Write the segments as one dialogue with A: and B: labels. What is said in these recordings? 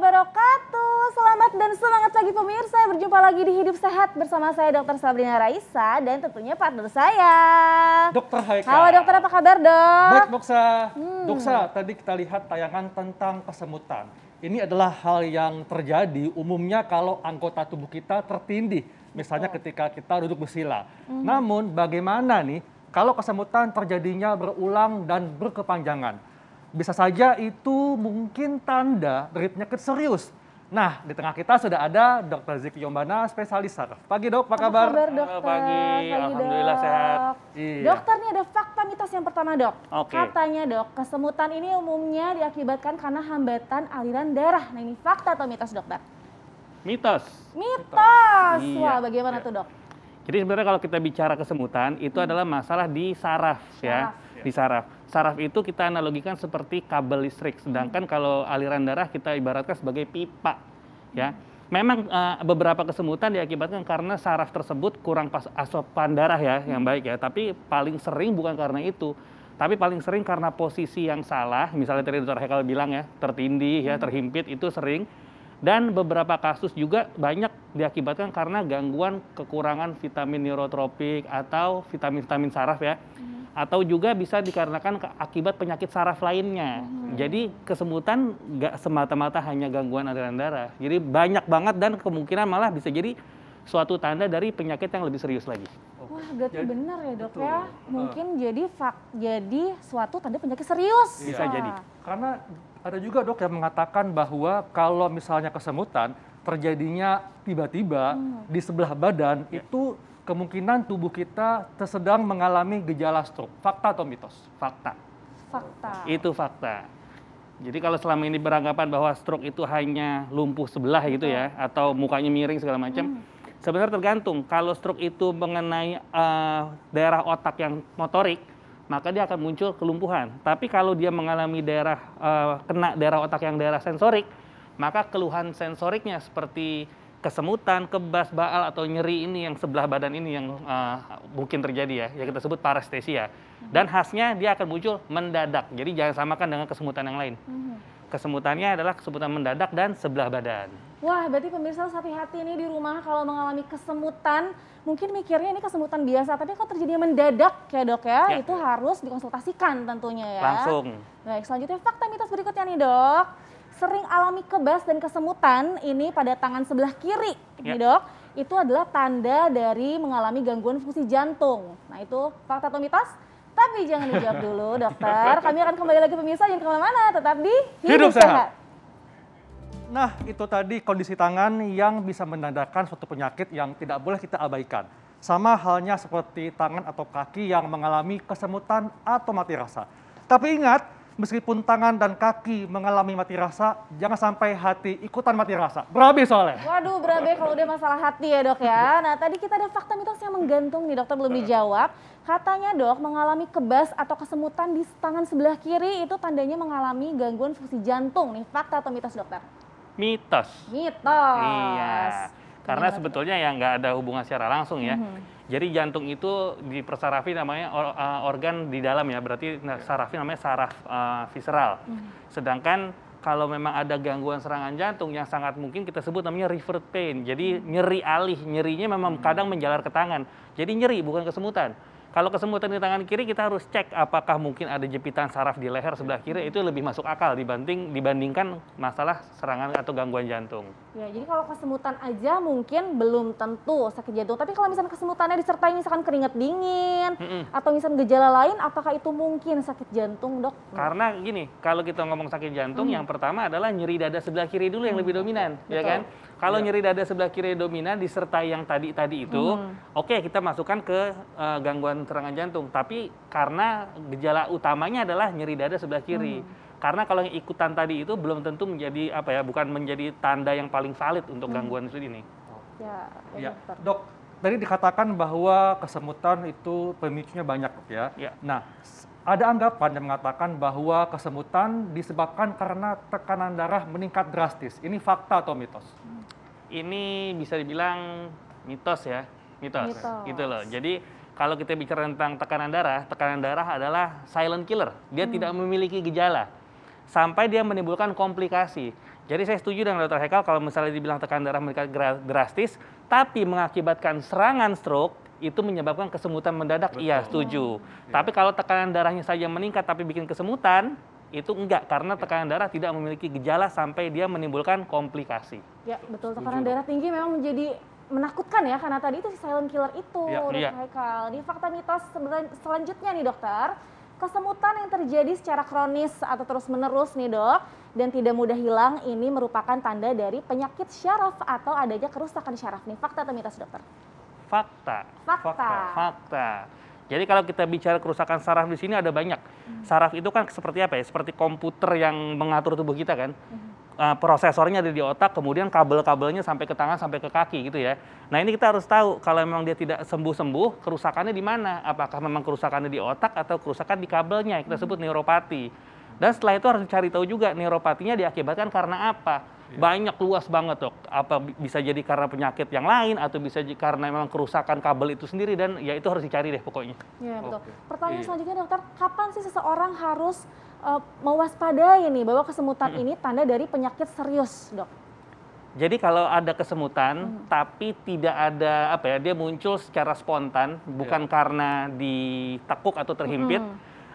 A: wabarakatuh. Selamat dan semangat pagi pemirsa. Berjumpa lagi di Hidup Sehat bersama saya Dr. Sabrina Raisa dan tentunya partner saya.
B: Dokter Haika.
A: Halo dokter, apa kabar dok?
B: Baik Doksa. Doksa, tadi kita lihat tayangan tentang kesemutan. Ini adalah hal yang terjadi umumnya kalau anggota tubuh kita tertindih. Misalnya ketika kita duduk bersila. Namun bagaimana nih kalau kesemutan terjadinya berulang dan berkepanjangan? Bisa saja itu mungkin tanda dari penyakit serius. Nah, di tengah kita sudah ada Dr. Ziki Yombana, spesialis saraf. Pagi dok, apa kabar?
A: Apa kabar dokter?
C: Halo, pagi. Alhamdulillah
A: dok.
C: sehat.
B: Iya.
A: Dokter, ini ada fakta mitos yang pertama dok.
C: Oke.
A: Katanya dok, kesemutan ini umumnya diakibatkan karena hambatan aliran darah. Nah ini fakta atau mitos dokter?
C: Mitos.
A: Mitos.
C: Iya.
A: Wah, bagaimana tuh dok?
C: Jadi sebenarnya kalau kita bicara kesemutan, itu adalah masalah di saraf ya. Di saraf. Saraf itu kita analogikan seperti kabel listrik. Sedangkan kalau aliran darah kita ibaratkan sebagai pipa ya. Memang beberapa kesemutan diakibatkan karena saraf tersebut kurang asupan darah ya yang baik ya. Tapi paling sering bukan karena itu. Tapi paling sering karena posisi yang salah. Misalnya tadi Dr. Hekal bilang ya, tertindih ya, terhimpit itu sering. Dan beberapa kasus juga banyak diakibatkan karena gangguan kekurangan vitamin neurotropik atau vitamin-vitamin saraf ya. Atau juga bisa dikarenakan akibat penyakit saraf lainnya. Jadi kesemutan nggak semata-mata hanya gangguan aliran darah. Jadi banyak banget dan kemungkinan malah bisa jadi suatu tanda dari penyakit yang lebih serius lagi.
A: Wah, berarti benar ya dok
B: betul.
A: ya. Mungkin jadi suatu tanda penyakit serius.
C: Bisa jadi.
B: Karena ada juga dok yang mengatakan bahwa kalau misalnya kesemutan terjadinya tiba-tiba di sebelah badan itu kemungkinan tubuh kita sedang mengalami gejala stroke. Fakta atau mitos?
C: Fakta.
A: Fakta.
C: Itu fakta. Jadi kalau selama ini beranggapan bahwa stroke itu hanya lumpuh sebelah gitu ya, atau mukanya miring segala macam, sebenarnya tergantung. Kalau stroke itu mengenai daerah otak yang motorik, maka dia akan muncul kelumpuhan. Tapi kalau dia mengalami kena daerah otak yang daerah sensorik, maka keluhan sensoriknya seperti kesemutan, kebas, baal atau nyeri ini yang sebelah badan ini yang mungkin terjadi ya, yang kita sebut parestesia. Dan khasnya dia akan muncul mendadak. Jadi jangan samakan dengan kesemutan yang lain. Kesemutannya adalah kesemutan mendadak dan sebelah badan.
A: Wah, berarti pemirsa harus hati-hati nih di rumah kalau mengalami kesemutan. Mungkin mikirnya ini kesemutan biasa, tapi kalau terjadi mendadak ya dok ya, itu harus dikonsultasikan tentunya ya.
C: Langsung.
A: Baik, selanjutnya fakta mitos berikutnya nih dok. Sering alami kebas dan kesemutan ini pada tangan sebelah kiri, ini dok. Itu adalah tanda dari mengalami gangguan fungsi jantung. Nah itu fakta atau mitos? Tapi jangan dijawab dulu dokter. Kami akan kembali lagi pemirsa, jangan kemana-mana. Tetap di
B: Hidup Sehat. Nah, itu tadi kondisi tangan yang bisa menandakan suatu penyakit yang tidak boleh kita abaikan. Sama halnya seperti tangan atau kaki yang mengalami kesemutan atau mati rasa. Tapi ingat, meskipun tangan dan kaki mengalami mati rasa, jangan sampai hati ikutan mati rasa. Berabe soalnya.
A: Waduh, berabe kalau udah masalah hati ya dok ya. Nah tadi kita ada fakta mitos yang menggantung nih dokter, belum dijawab. Katanya dok, mengalami kebas atau kesemutan di tangan sebelah kiri itu tandanya mengalami gangguan fungsi jantung nih. Fakta atau mitos dokter?
C: Mitos.
A: Mitos.
C: Iya. Karena sebetulnya ya nggak ada hubungan secara langsung ya. Jadi jantung itu di persarafi namanya organ di dalam ya, berarti sarafi namanya saraf visceral. Sedangkan kalau memang ada gangguan serangan jantung yang sangat mungkin kita sebut namanya revert pain. Jadi nyeri alih, nyerinya memang kadang menjalar ke tangan. Jadi nyeri bukan kesemutan. Kalau kesemutan di tangan kiri kita harus cek apakah mungkin ada jepitan saraf di leher sebelah kiri, itu lebih masuk akal dibandingkan masalah serangan atau gangguan jantung.
A: Ya, jadi kalau kesemutan aja mungkin belum tentu sakit jantung. Tapi kalau misalnya kesemutannya disertai misalkan keringat dingin atau misalnya gejala lain, apakah itu mungkin sakit jantung dok?
C: Karena gini, kalau kita ngomong sakit jantung, yang pertama adalah nyeri dada sebelah kiri dulu yang lebih dominan, ya kan? Kalau nyeri dada sebelah kiri dominan disertai yang tadi itu, oke, kita masukkan ke gangguan serangan jantung. Tapi karena gejala utamanya adalah nyeri dada sebelah kiri. Karena kalau yang ikutan tadi itu belum tentu menjadi bukan menjadi tanda yang paling valid untuk gangguan ini.
A: Ya,
B: Dok, tadi dikatakan bahwa kesemutan itu pemicunya banyak ya. Nah, ada anggapan yang mengatakan bahwa kesemutan disebabkan karena tekanan darah meningkat drastis. Ini fakta atau mitos?
C: Ini bisa dibilang mitos ya, mitos. Gitu loh. Jadi kalau kita bicara tentang tekanan darah adalah silent killer. Dia tidak memiliki gejala. sampai dia menimbulkan komplikasi. Jadi saya setuju dengan Dr. Hekal kalau misalnya dibilang tekanan darah meningkat drastis, tapi mengakibatkan serangan stroke, itu menyebabkan kesemutan mendadak, iya setuju. Tapi kalau tekanan darahnya saja meningkat tapi bikin kesemutan, itu enggak, karena tekanan darah tidak memiliki gejala sampai dia menimbulkan komplikasi.
A: Ya betul, tekanan darah tinggi memang menjadi menakutkan ya, karena tadi itu si silent killer itu, Dr. Hekal. Di fakta mitos selanjutnya nih dokter, kesemutan yang terjadi secara kronis atau terus-menerus nih dok, dan tidak mudah hilang, ini merupakan tanda dari penyakit syaraf atau adanya kerusakan syaraf nih. Fakta atau mitos dokter?
C: Fakta. Jadi kalau kita bicara kerusakan saraf di sini ada banyak. Saraf itu kan seperti apa ya? Seperti komputer yang mengatur tubuh kita kan. Prosesornya ada di otak, kemudian kabel-kabelnya sampai ke tangan, sampai ke kaki gitu ya. Nah ini kita harus tahu kalau memang dia tidak sembuh-sembuh, kerusakannya di mana? Apakah memang kerusakannya di otak atau kerusakan di kabelnya? Kita sebut neuropati. Dan setelah itu harus dicari tahu juga neuropatinya diakibatkan karena apa? Banyak, luas banget dok. Apa bisa jadi karena penyakit yang lain atau bisa karena memang kerusakan kabel itu sendiri, dan ya itu harus dicari deh pokoknya.
A: Iya betul. Pertanyaan selanjutnya dokter, kapan sih seseorang harus mewaspadai nih bahwa kesemutan ini tanda dari penyakit serius, dok?
C: Jadi kalau ada kesemutan tapi tidak ada apa ya, dia muncul secara spontan, bukan karena ditekuk atau terhimpit,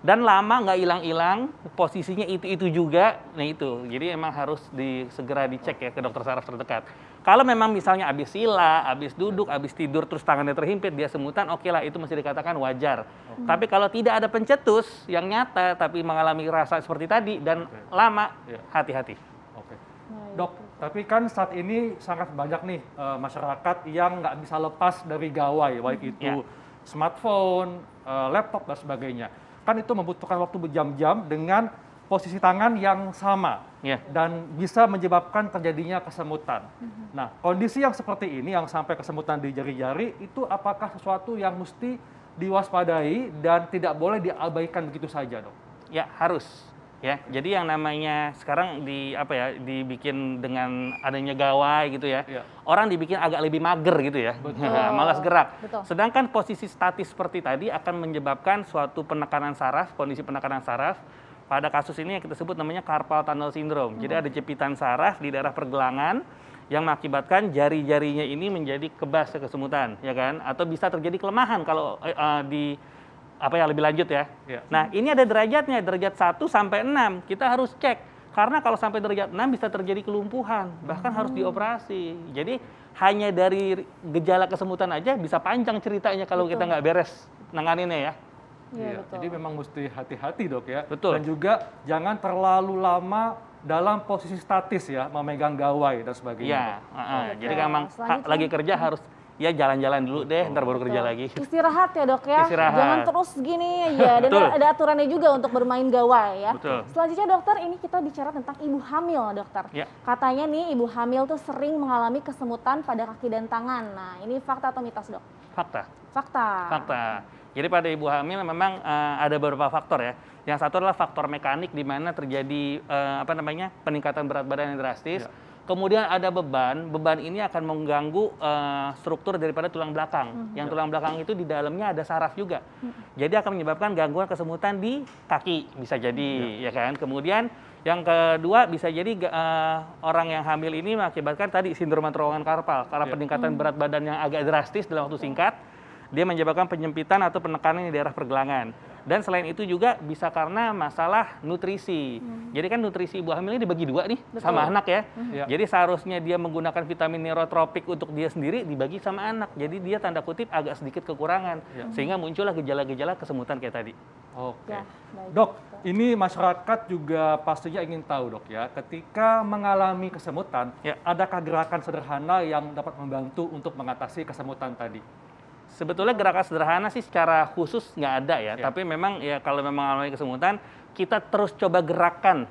C: dan lama nggak hilang-hilang, posisinya itu juga, nah itu. Jadi emang harus segera dicek ya ke dokter saraf terdekat. Kalau memang misalnya habis sila, habis duduk, habis tidur, terus tangannya terhimpit, dia semutan, oke lah, itu masih dikatakan wajar. Tapi kalau tidak ada pencetus yang nyata, tapi mengalami rasa seperti tadi, dan lama, hati-hati.
B: Dok, tapi kan saat ini sangat banyak nih masyarakat yang nggak bisa lepas dari gawai, baik itu smartphone, laptop, dan sebagainya. Kan itu membutuhkan waktu berjam-jam dengan posisi tangan yang sama dan bisa menyebabkan terjadinya kesemutan. Nah, kondisi yang seperti ini yang sampai kesemutan di jari-jari itu apakah sesuatu yang mesti diwaspadai dan tidak boleh diabaikan begitu saja, dok?
C: Ya, harus. Ya, jadi yang namanya sekarang dibikin dengan adanya gawai gitu ya. Orang dibikin agak lebih mager gitu ya. Malas gerak. Sedangkan posisi statis seperti tadi akan menyebabkan suatu penekanan saraf, kondisi penekanan saraf. Pada kasus ini yang kita sebut namanya carpal tunnel syndrome. Jadi ada jepitan saraf di daerah pergelangan yang mengakibatkan jari-jarinya ini menjadi kebas kesemutan, ya kan? Atau bisa terjadi kelemahan kalau yang lebih lanjut ya. Nah, ini ada derajatnya, derajat 1 sampai 6. Kita harus cek. Karena kalau sampai derajat 6 bisa terjadi kelumpuhan, bahkan harus dioperasi. Jadi hanya dari gejala kesemutan aja bisa panjang ceritanya kalau kita nggak beres nanganinnya ya.
B: Jadi memang mesti hati-hati, dok ya.
C: Betul.
B: Dan juga jangan terlalu lama dalam posisi statis ya, memegang gawai dan sebagainya.
C: Jadi memang lagi kerja harus jalan-jalan dulu deh, ntar baru kerja lagi.
A: Istirahat ya dok ya, jangan terus gini ya, dan ada aturannya juga untuk bermain gawai ya. Selanjutnya dokter, ini kita bicara tentang ibu hamil dokter. Katanya nih ibu hamil tuh sering mengalami kesemutan pada kaki dan tangan. Nah ini fakta atau mitos dok? Fakta.
C: Jadi pada ibu hamil memang ada beberapa faktor ya. Yang satu adalah faktor mekanik di mana terjadi peningkatan berat badan yang drastis. Kemudian ada beban ini akan mengganggu struktur daripada tulang belakang. Yang tulang belakang itu di dalamnya ada saraf juga. Jadi akan menyebabkan gangguan kesemutan di kaki, bisa jadi ya kan. Kemudian yang kedua bisa jadi orang yang hamil ini mengakibatkan tadi sindrom terowongan karpal. Karena peningkatan berat badan yang agak drastis dalam waktu singkat, dia menyebabkan penyempitan atau penekanan di daerah pergelangan. Dan selain itu juga bisa karena masalah nutrisi. Jadi kan nutrisi ibu hamil ini dibagi dua nih sama anak ya. Jadi seharusnya dia menggunakan vitamin neurotropik untuk dia sendiri, dibagi sama anak. Jadi dia tanda kutip agak sedikit kekurangan. Sehingga muncullah gejala-gejala kesemutan kayak tadi.
B: Dok, ini masyarakat juga pastinya ingin tahu dok ya, ketika mengalami kesemutan, adakah gerakan sederhana yang dapat membantu untuk mengatasi kesemutan tadi?
C: Sebetulnya gerakan sederhana sih secara khusus nggak ada ya, tapi memang ya kalau memang mengalami kesemutan, kita terus coba gerakan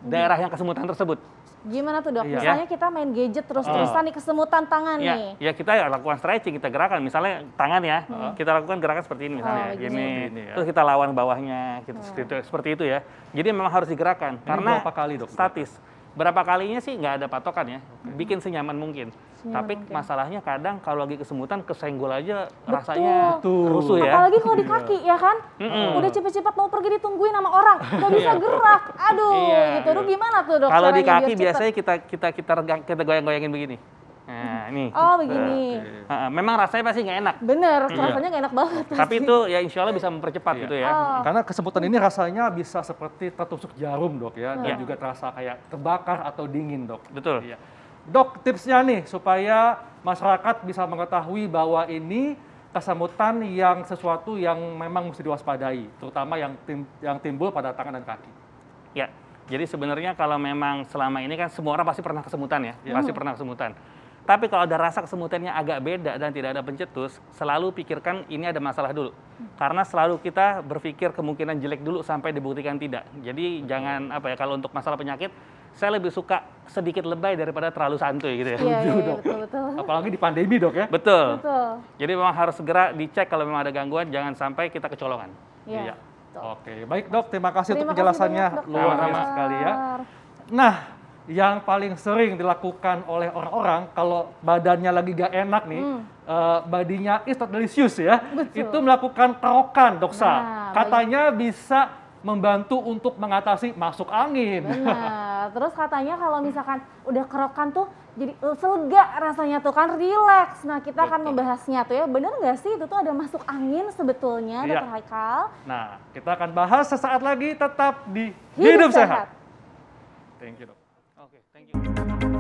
C: daerah yang kesemutan tersebut.
A: Gimana tuh dok? Misalnya kita main gadget terus-terusan nih kesemutan tangan nih.
C: Ya kita lakukan stretching, kita gerakan. Misalnya tangan ya, kita lakukan gerakan seperti ini misalnya, gini. Terus kita lawan bawahnya, gitu, seperti itu ya. Jadi memang harus digerakkan.
B: Karena berapa kali dok?
C: Statis. Berapa kalinya sih nggak ada patokan ya, bikin senyaman mungkin. Tapi
A: mungkin.
C: masalahnya kadang kalau lagi kesemutan kesenggol aja
A: Betul.
C: rasanya rusuh ya.
A: Apalagi kalau di kaki ya kan, udah cepet-cepet mau pergi ditungguin sama orang, nggak bisa gerak, aduh,
C: Iya.
A: gitu. Lu gimana tuh dok?
C: Kalau di
A: caranya
C: kaki
A: biar cepet?
C: biasanya kita goyang-goyangin begini. Nah, ini.
A: Oh begini,
C: Memang rasanya pasti nggak enak.
A: bener, rasanya nggak enak banget.
C: Tapi itu ya insya Allah bisa mempercepat gitu ya.
A: Oh.
B: Karena kesemutan ini rasanya bisa seperti tertusuk jarum dok ya, dan
C: Iya.
B: juga terasa kayak terbakar atau dingin dok.
C: Betul.
B: Iya. Dok, tipsnya nih supaya masyarakat bisa mengetahui bahwa ini kesemutan yang sesuatu yang memang mesti diwaspadai, terutama yang timbul pada tangan dan kaki.
C: Ya, jadi sebenarnya kalau memang selama ini kan semua orang pasti pernah kesemutan ya, pasti pernah kesemutan. Tapi kalau ada rasa kesemutannya agak beda dan tidak ada pencetus, selalu pikirkan ini ada masalah dulu. Karena selalu kita berpikir kemungkinan jelek dulu sampai dibuktikan tidak. Jadi jangan apa ya, kalau untuk masalah penyakit, saya lebih suka sedikit lebay daripada terlalu santuy gitu ya.
A: Iya,
B: Setuju,
A: iya,
B: Dok.
A: betul.
B: Apalagi di pandemi dok ya.
C: Betul.
A: Betul.
C: Jadi memang harus segera dicek kalau memang ada gangguan, jangan sampai kita kecolongan.
A: Iya.
B: Oke, baik dok, terima kasih
A: Terima
B: untuk
A: kasih
B: penjelasannya
A: banyak, Dok.
B: luar biasa
C: Sama-sama.
B: sekali ya. Nah, yang paling sering dilakukan oleh orang-orang kalau badannya lagi gak enak nih, badinya is not delicious ya,
A: Betul.
B: itu melakukan kerokan doksa.
A: Nah,
B: Katanya bisa membantu untuk mengatasi masuk angin.
A: Benar. Terus katanya kalau misalkan udah kerokan tuh jadi selega rasanya tuh kan, rileks. Nah kita akan
C: Betul.
A: membahasnya tuh ya. Bener nggak sih itu tuh ada masuk angin sebetulnya,
B: Iya.
A: Dr. Haikal?
B: Nah, kita akan bahas sesaat lagi tetap di
A: Hidup
B: Hidup Sehat.
A: Sehat.
B: Thank you dok.
C: Oke, thank you.